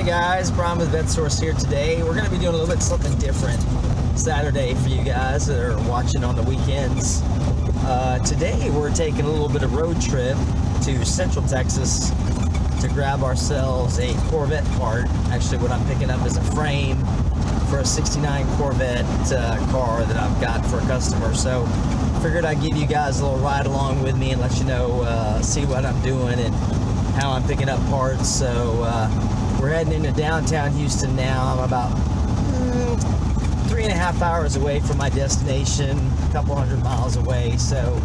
guys, Brian with VetteSource here today. We're going to be doing a little bit something different Saturday for you guys that are watching on the weekends. Today we're taking a little bit of road trip to Central Texas to grab ourselves a Corvette part. Actually, what I'm picking up is a frame for a '69 Corvette car that I've got for a customer. So figured I'd give you guys a little ride along with me and let you know, see what I'm doing and how I'm picking up parts. So we're heading into downtown Houston now. I'm about 3.5 hours away from my destination, a couple hundred miles away. So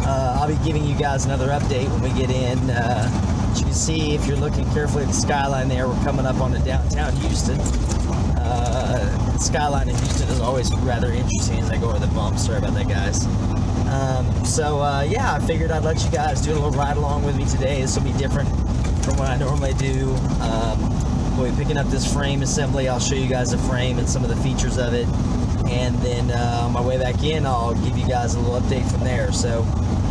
I'll be giving you guys another update when we get in. As you can see, if you're looking carefully at the skyline there, we're coming up on the downtown Houston. The skyline in Houston is always rather interesting as I go over the bumps. Sorry about that, guys. Yeah, I figured I'd let you guys do a little ride along with me today. This will be different from what I normally do. We'll be picking up this frame assembly. I'll show you guys the frame and some of the features of it. And then on my way back in, I'll give you guys a little update from there. So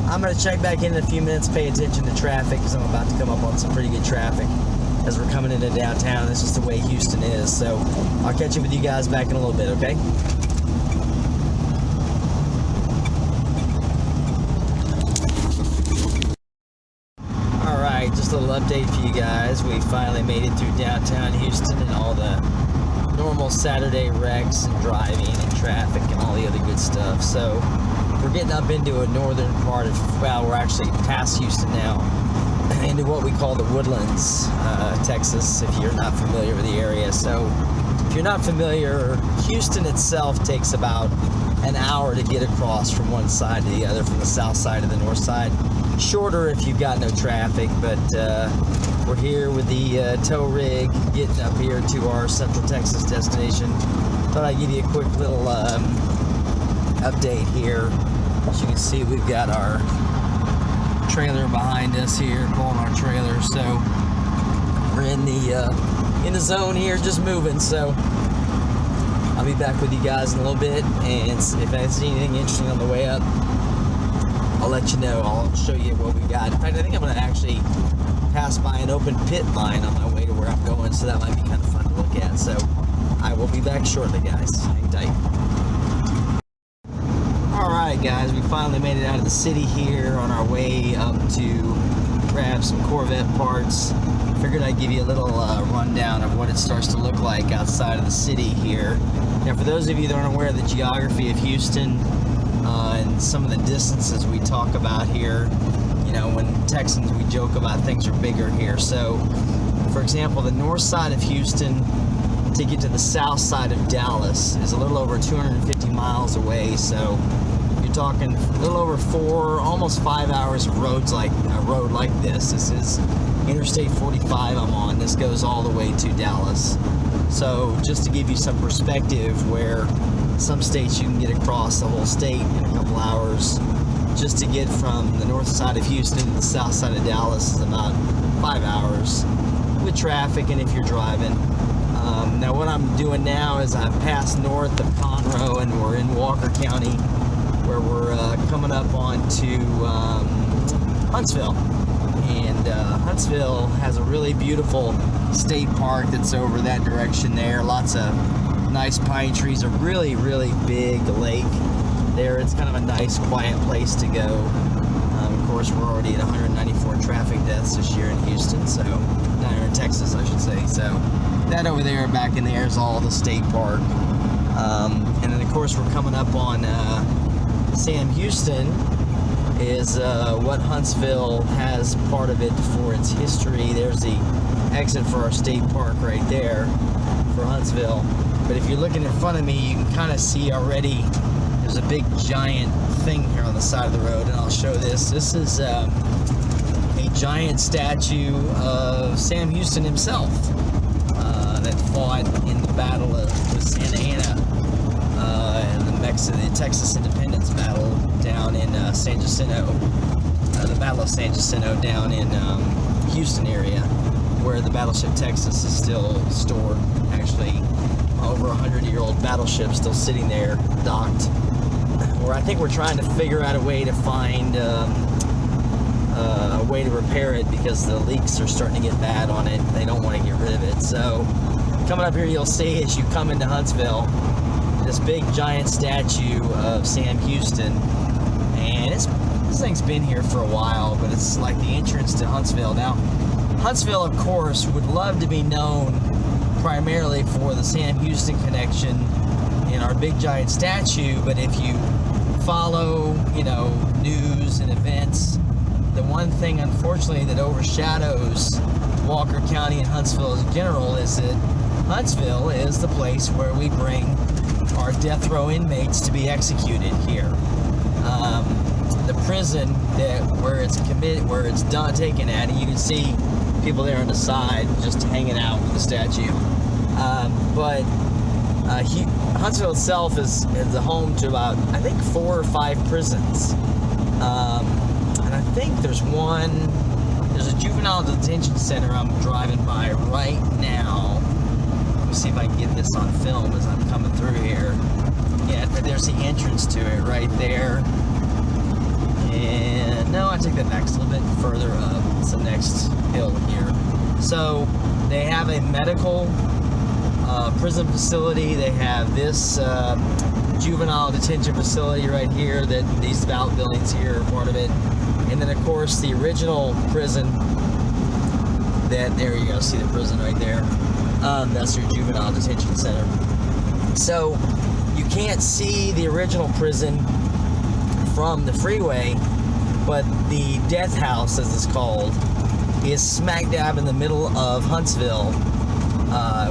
I'm going to check back in a few minutes, pay attention to traffic, because I'm about to come up on some pretty good traffic as we're coming into downtown. That's just the way Houston is. So I'll catch up with you guys back in a little bit, okay? Alright, just a little update for you guys. We finally made it through downtown Houston and all the normal Saturday wrecks and driving and traffic and all the other good stuff. So we're getting up into a northern part of, well, we're actually past Houston now, into what we call the Woodlands, Texas, if you're not familiar with the area. So if you're not familiar, Houston itself takes about an hour to get across from one side to the other, from the south side to the north side. Shorter if you've got no traffic, but we're here with the tow rig getting up here to our Central Texas destination. Thought I'd give you a quick little update here. As you can see, we've got our trailer behind us here, pulling our trailer. So we're in the zone here, just moving. So I'll be back with you guys in a little bit, and if I see anything interesting on the way up, I'll let you know. I'll show you what we got. In fact, I think I'm going to actually pass by an open pit line on my way to where I'm going, so that might be kind of fun to look at. So I will be back shortly, guys. Hang tight. Alright, guys, we finally made it out of the city here on our way up to grab some Corvette parts. Figured I'd give you a little rundown of what it starts to look like outside of the city here. Now, for those of you that aren't aware of the geography of Houston, and some of the distances we talk about here, you know, when Texans, we joke about things are bigger here. So, for example, the north side of Houston to get to the south side of Dallas is a little over 250 miles away. So you're talking a little over 4, almost 5 hours of roads, like a road like this. This is Interstate 45 I'm on. This goes all the way to Dallas. So just to give you some perspective, where some states you can get across the whole state in a couple hours, just to get from the north side of Houston to the south side of Dallas is about 5 hours with traffic and if you're driving. Now what I'm doing now is I've passed north of Conroe and we're in Walker County, where we're coming up onto Huntsville. And Huntsville has a really beautiful state park that's over that direction there. Lots of nice pine trees, a really, really big lake there. It's kind of a nice, quiet place to go. Of course, we're already at 194 traffic deaths this year in Houston, so down here in Texas, I should say. So that over there, back in there, is all the state park. And then, of course, we're coming up on Sam Houston, is what Huntsville has part of it for its history. There's the exit for our state park right there for Huntsville. But if you're looking in front of me, you can kind of see already there's a big giant thing here on the side of the road, and I'll show this. This is a giant statue of Sam Houston himself that fought in the Battle of Santa Ana, the Texas Independence Battle down in San Jacinto, the Battle of San Jacinto down in Houston area, where the battleship Texas is still stored. Actually, over 100-year-old battleship still sitting there, docked. Where I think we're trying to figure out a way to find a way to repair it, because the leaks are starting to get bad on it. They don't want to get rid of it, So coming up here, you'll see as you come into Huntsville, this big giant statue of Sam Houston, and this thing's been here for a while, but it's like the entrance to Huntsville. Now, Huntsville, of course, would love to be known primarily for the Sam Houston connection and our big giant statue, but if you follow, news and events, the one thing, unfortunately, that overshadows Walker County and Huntsville in general is that Huntsville is the place where we bring our death row inmates to be executed here. The prison where it's taken at, and you can see people there on the side just hanging out with the statue. But Huntsville itself is the home to about, I think, 4 or 5 prisons. And I think there's a juvenile detention center I'm driving by right now. Let me see if I can get this on film as I'm coming through here. Yeah, there's the entrance to it right there. And no, I take that back a little bit further up. It's the next hill here. So they have a medical prison facility. They have this juvenile detention facility right here, that these outbuildings here are part of it. And then, of course, the original prison, there you go, see the prison right there. That's your juvenile detention center. So you can't see the original prison from the freeway, but the death house, as it's called, is smack dab in the middle of Huntsville,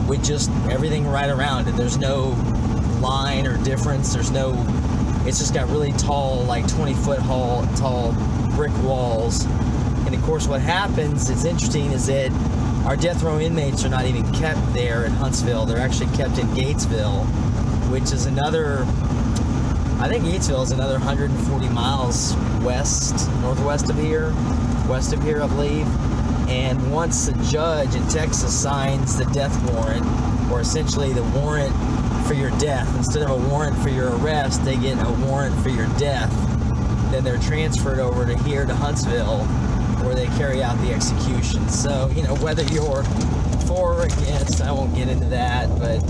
with just everything right around it. There's no line or difference. It's just got really tall, like 20-foot tall brick walls. And of course, what happens, it's interesting, is that our death row inmates are not even kept there in Huntsville. They're actually kept in Gatesville, which is I think Gatesville is another 140 miles northwest of here, west of here, I believe. And once the judge in Texas signs the death warrant, or essentially the warrant for your death, instead of a warrant for your arrest, they get a warrant for your death. Then they're transferred over to here to Huntsville, where they carry out the execution. So, whether you're for or against, I won't get into that, but,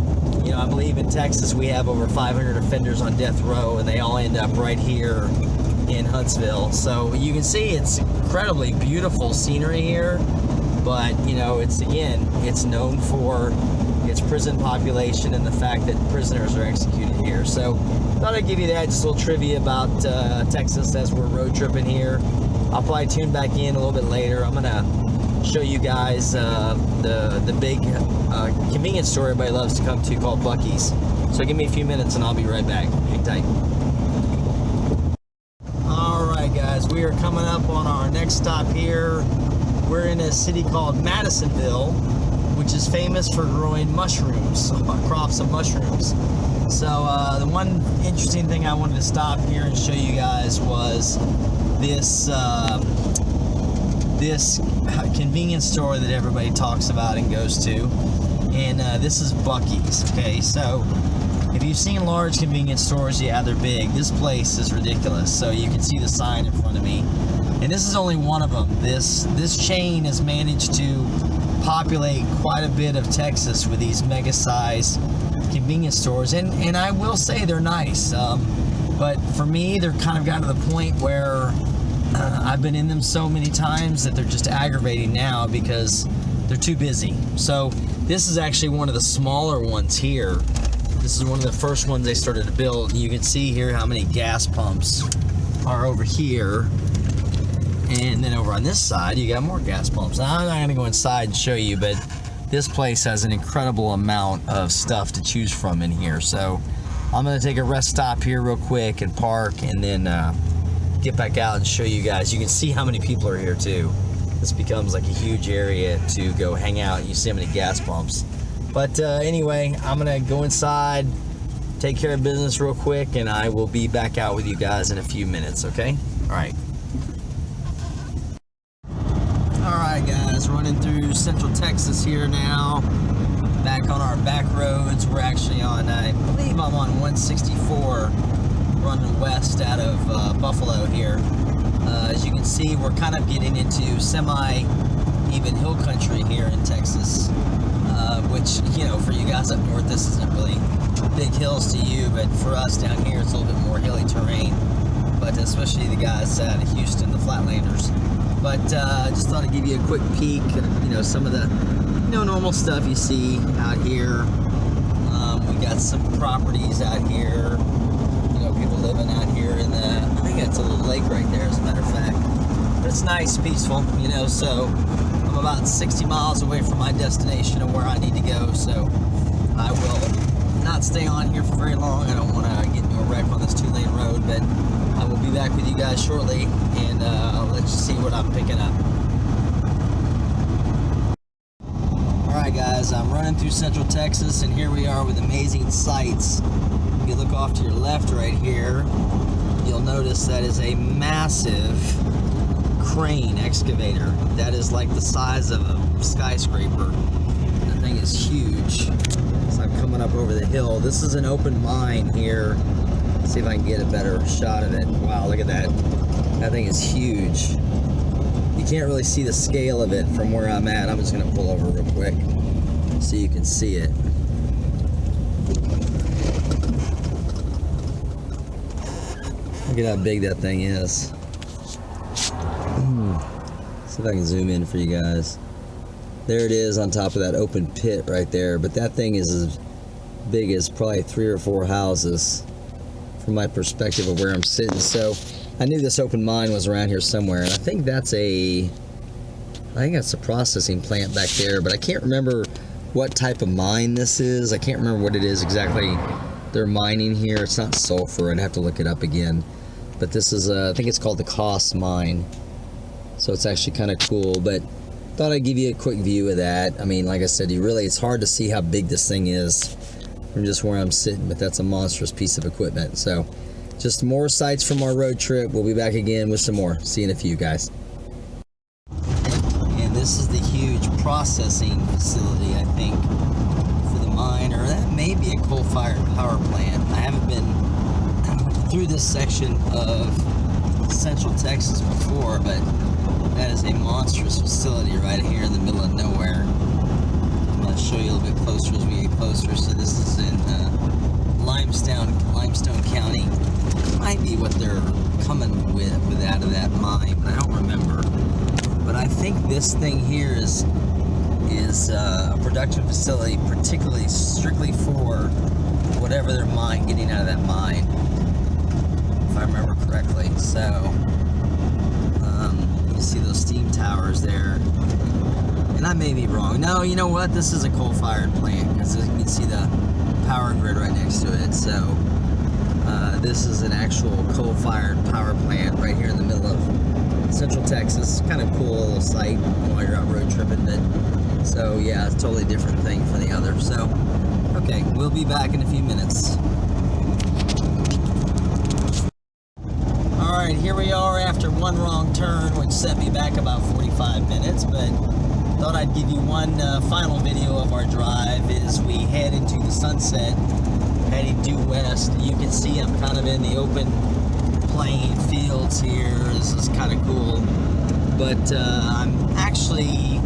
I believe in Texas we have over 500 offenders on death row, and they all end up right here in Huntsville. So you can see it's incredibly beautiful scenery here, but, it's known for its prison population and the fact that prisoners are executed here. So thought I'd give you that, just a little trivia about Texas as we're road tripping here. I'll probably tune back in a little bit later. I'm gonna show you guys the big convenience store everybody loves to come to called Buc-ee's. So give me a few minutes and I'll be right back. Hang tight. Alright guys, we are coming up on our next stop here. We're in a city called Madisonville, which is famous for growing mushrooms, crops of mushrooms. So the one interesting thing I wanted to stop here and show you guys was this convenience store that everybody talks about and goes to, and this is Buc-ee's. Okay, so if you've seen large convenience stores, yeah, they're big. This place is ridiculous. So you can see the sign in front of me, and this is only one of them. This chain has managed to populate quite a bit of Texas with these mega-sized convenience stores, and I will say they're nice, but for me, they're kind of gotten to the point where I've been in them so many times that they're just aggravating now because they're too busy. So this is actually one of the smaller ones here. This is one of the first ones they started to build. You can see here how many gas pumps are over here. And then over on this side, you got more gas pumps. Now, I'm not going to go inside and show you, but this place has an incredible amount of stuff to choose from in here. So I'm going to take a rest stop here real quick and park, and then get back out and show you guys. You can see how many people are here too. This becomes like a huge area to go hang out. You see how many gas pumps. But anyway, I'm going to go inside, take care of business real quick, and I will be back out with you guys in a few minutes, okay? All right. Alright guys, running through Central Texas here now, back on our back roads. We're actually on, I believe I'm on 164, running west out of Buffalo here. As you can see, we're kind of getting into semi-even hill country here in Texas. guys up north, this isn't really big hills to you, but for us down here, it's a little bit more hilly terrain. But especially the guys out of Houston, the Flatlanders. But just thought I'd give you a quick peek, some of the, normal stuff you see out here. We got some properties out here, people living out here in the, I think that's a little lake right there, as a matter of fact. But it's nice, peaceful, so I'm about 60 miles away from my destination and where I need to go, so I will not stay on here for very long. I don't want to get into a wreck on this 2-lane road, but I will be back with you guys shortly, and I'll let you see what I'm picking up. Alright guys, I'm running through Central Texas, and here we are with amazing sights. If you look off to your left right here, you'll notice that is a massive crane excavator. That is like the size of a skyscraper. That thing is huge. So I'm coming up over the hill. This is an open mine here. See if I can get a better shot of it. Wow, look at that. That thing is huge. You can't really see the scale of it from where I'm at. I'm just going to pull over real quick so you can see it. Look at how big that thing is. See if I can zoom in for you guys. There it is on top of that open pit right there. But that thing is as big as probably 3 or 4 houses from my perspective of where I'm sitting. So I knew this open mine was around here somewhere, and I think that's a processing plant back there, but I can't remember what type of mine this is. I can't remember what it is exactly they're mining here. It's not sulfur. I'd have to look it up again. But this is, I think it's called the Cost Mine. So it's actually kind of cool, but thought I'd give you a quick view of that. I mean, like I said, it's hard to see how big this thing is from just where I'm sitting, but that's a monstrous piece of equipment. So just more sights from our road trip. We'll be back again with some more. See you in a few, guys. And this is the huge processing facility, I think, for the mine, or that may be a coal-fired power plant. I haven't been through this section of Central Texas before, but that is a monstrous facility right here in the middle of nowhere. I'm going to show you a little bit closer as we get closer. So this is in Limestone County. Might be what they're coming with out of that mine, but I don't remember. But I think this thing here is a production facility, particularly strictly for whatever they're getting out of that mine, if I remember correctly. So you see those steam towers there, and I may be wrong. No, you know what? This is a coal-fired plant, because you can see the power grid right next to it. So this is an actual coal-fired power plant right here in the middle of Central Texas. Kind of cool little site while you're out road tripping. But so yeah, it's a totally different thing from the other. So okay, we'll be back in a few minutes. Alright, here we are after one wrong turn, which set me back about 45 minutes, but thought I'd give you one final video of our drive as we head into the sunset, heading due west. You can see I'm kind of in the open plain fields here. This is kind of cool, but I'm actually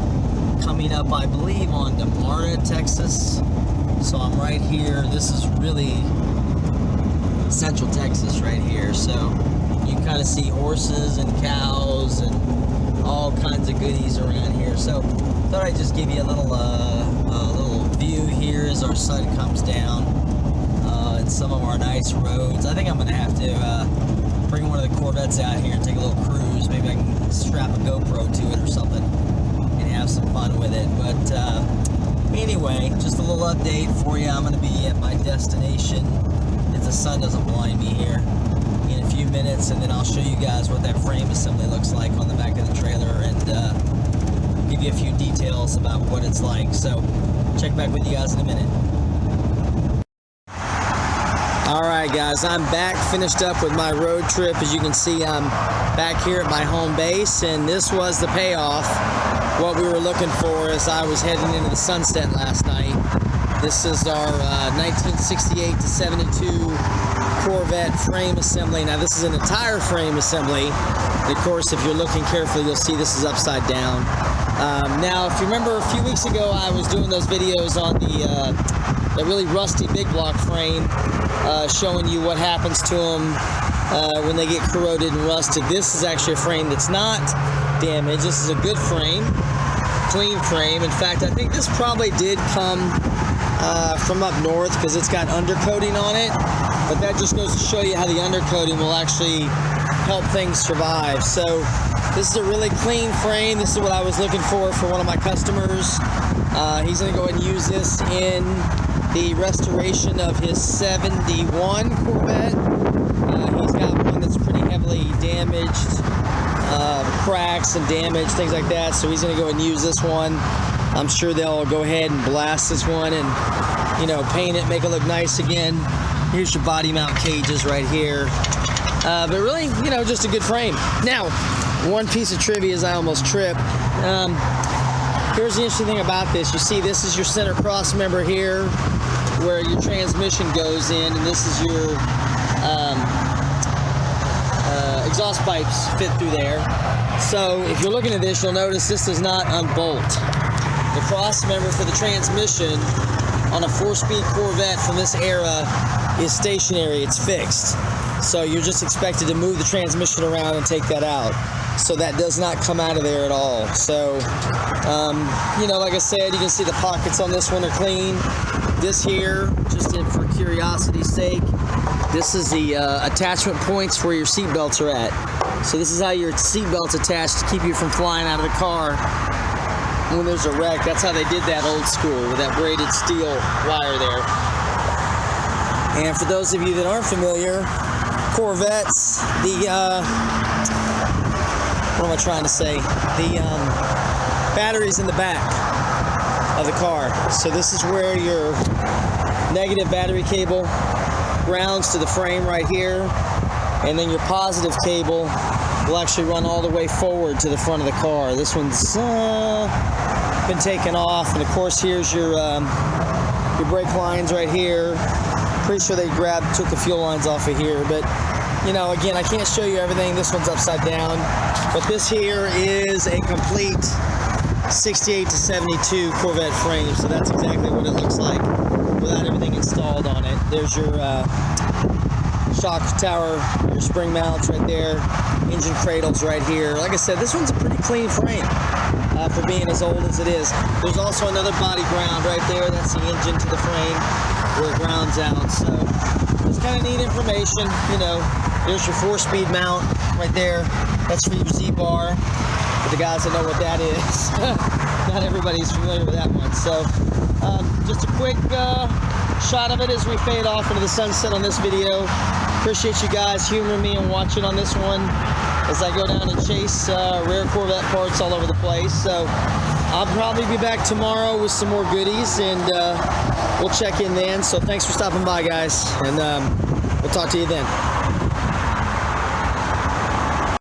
coming up, I believe, on Demara, Texas. So I'm right here. This is really Central Texas right here. So you kind of see horses and cows and all kinds of goodies around here. So thought I'd just give you a little view here as our sun comes down and some of our nice roads. I think I'm going to have to bring one of the Corvettes out here and take a little cruise. Maybe I can strap a GoPro to it or something and have some fun with it. But anyway, just a little update for you. I'm going to be at my destination if the sun doesn't blind me here in a few minutes, and then I'll show you guys what that frame assembly looks like on the back of the trailer, and give you a few details about what it's like. So check back with you guys in a minute. Alright guys, I'm back, finished up with my road trip. As you can see, I'm back here at my home base, and this was the payoff. What we were looking for as I was heading into the sunset last night. This is our 1968 to 72 Corvette frame assembly. Now this is an entire frame assembly. And of course, if you're looking carefully, you'll see this is upside down. Now, if you remember a few weeks ago, I was doing those videos on the really rusty big block frame, showing you what happens to them when they get corroded and rusted. This is actually a frame that's not damaged. This is a good frame, clean frame. In fact, I think this probably did come from up north because it's got undercoating on it, but that just goes to show you how the undercoating will actually help things survive. So this is a really clean frame. This is what I was looking for one of my customers. He's going to go ahead and use this in the restoration of his 71 Corvette. He's got one that's pretty heavily damaged, cracks and damage, things like that. So he's going to go ahead and use this one. I'm sure they'll go ahead and blast this one and, you know, paint it, make it look nice again. Here's your body mount cages right here. But really, you know, just a good frame. Now, one piece of trivia is I almost tripped. Here's the interesting thing about this. You see, this is your center cross member here where your transmission goes in, and this is your exhaust pipes fit through there. So if you're looking at this, you'll notice this does not unbolt. The cross member for the transmission on a 4-speed Corvette from this era is stationary, it's fixed. So you're just expected to move the transmission around and take that out. So that does not come out of there at all. So, you know, like I said, you can see the pockets on this one are clean. This here, just for curiosity's sake, this is the attachment points where your seat belts are at. So this is how your seat belt's attached to keep you from flying out of the car when there's a wreck. That's how they did that old school with that braided steel wire there. And for those of you that aren't familiar, Corvettes, what am I trying to say? The battery's in the back of the car. So this is where your negative battery cable grounds to the frame right here, and then your positive cable will actually run all the way forward to the front of the car. This one's been taken off, and of course here's your brake lines right here. Pretty sure they took the fuel lines off of here, but you know, again, I can't show you everything. This one's upside down, but this here is a complete 68 to 72 Corvette frame, so that's exactly what it looks like without everything installed on it. There's your shock tower, your spring mounts right there, engine cradles right here. Like I said, this one's a pretty clean frame for being as old as it is. There's also another body ground right there. That's the engine to the frame where it grounds out. So it's kind of neat information. You know, there's your 4-speed mount right there. That's for your Z-bar. For the guys that know what that is. Not everybody's familiar with that one. So just a quick shot of it as we fade off into the sunset on this video. Appreciate you guys humoring me and watching on this one as I go down and chase rare Corvette parts all over the place. So I'll probably be back tomorrow with some more goodies, and we'll check in then. So thanks for stopping by, guys, and we'll talk to you then.